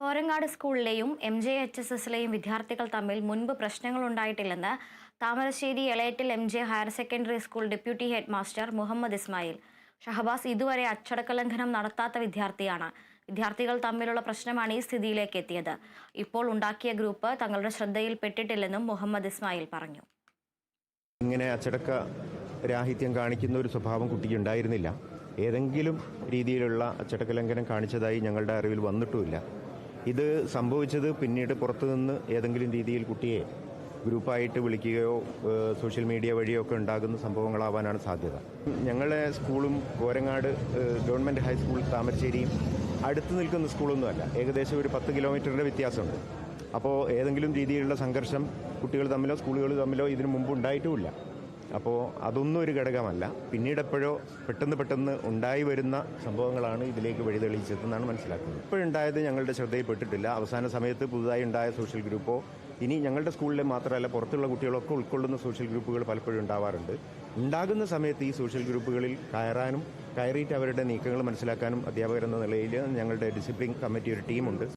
കോരങ്ങാട് സ്കൂളിലെയും MJHSSലെയും വിദ്യാർത്ഥികൾ തമ്മിൽ മുൻപ് പ്രശ്നങ്ങളുണ്ടായിട്ടില്ലെന്ന് Thamarassery Elettil MJ higher secondary school deputy head master Muhammad Ismail. Shahabas ഇതുവരെ അച്ചടക്കലംഘനം നടത്താത്ത വിദ്യാർത്ഥിയാണ്. വിദ്യാർത്ഥികൾ തമ്മിലുള്ള പ്രശ്നമാണ് ഈ സ്ഥിതിയിലേക്ക് എത്തിയത്. ഇപ്പോൾ ഉണ്ടാക്കിയ ഗ്രൂപ്പ് തങ്ങളുടെ ശ്രദ്ധയിൽപ്പെട്ടിട്ടില്ലെന്നും മുഹമ്മദ് ഇസ്മായിൽ പറഞ്ഞു. ഇങ്ങനെ അച്ചടക്ക രാഹിത്യം കാണിക്കുന്ന ഒരു സ്വഭാവം കുട്ടിക്ക് ഉണ്ടായിരുന്നില്ല. ഏതെങ്കിലും രീതിയിലുള്ള അച്ചടക്ക ലംഘനം കാണിച്ചതായി ഞങ്ങളുടെ അറിവിൽ വന്നിട്ടുമില്ല. ഇത് സംഭവിച്ചത് പിന്നീട് പുറത്തുനിന്ന് ഏതെങ്കിലും രീതിയിൽ കുട്ടിയെ ഗ്രൂപ്പായിട്ട് വിളിക്കുകയോ സോഷ്യൽ മീഡിയ വഴിയോ ഒക്കെ ഉണ്ടാകുന്ന സംഭവങ്ങളാവാനാണ് സാധ്യത. ഞങ്ങളുടെ സ്കൂളും കോരങ്ങാട് ഗവൺമെൻറ് ഹൈസ്കൂൾ താമരശ്ശേരിയും അടുത്ത് നിൽക്കുന്ന സ്കൂളൊന്നുമല്ല. ഏകദേശം ഒരു 10 കിലോമീറ്ററിൻ്റെ വ്യത്യാസമുണ്ട്. അപ്പോൾ ഏതെങ്കിലും രീതിയിലുള്ള സംഘർഷം കുട്ടികൾ തമ്മിലോ സ്കൂളുകൾ തമ്മിലോ ഇതിനു മുമ്പ് ഉണ്ടായിട്ടുമില്ല. അപ്പോൾ അതൊന്നും ഒരു ഘടകമല്ല. പിന്നീട് എപ്പോഴോ പെട്ടെന്ന് ഉണ്ടായി വരുന്ന സംഭവങ്ങളാണ് ഇതിലേക്ക് വഴിതെളിയിച്ചതെന്നാണ് മനസ്സിലാക്കുന്നത്. ഇപ്പോഴുണ്ടായത് ഞങ്ങളുടെ ശ്രദ്ധയിൽപ്പെട്ടിട്ടില്ല. അവസാന സമയത്ത് പുതുതായി ഉണ്ടായ സോഷ്യൽ ഗ്രൂപ്പോ ഇനി ഞങ്ങളുടെ സ്കൂളിലെ മാത്രമല്ല പുറത്തുള്ള കുട്ടികളൊക്കെ ഉൾക്കൊള്ളുന്ന സോഷ്യൽ ഗ്രൂപ്പുകൾ പലപ്പോഴും ഉണ്ടാവാറുണ്ട്. ഉണ്ടാകുന്ന സമയത്ത് ഈ സോഷ്യൽ ഗ്രൂപ്പുകളിൽ കയറിയിട്ട് അവരുടെ നീക്കങ്ങൾ മനസ്സിലാക്കാനും അധ്യാപകരെന്ന നിലയിൽ ഞങ്ങളുടെ ഡിസിപ്ലിൻ കമ്മിറ്റി ഒരു ടീമുണ്ട്.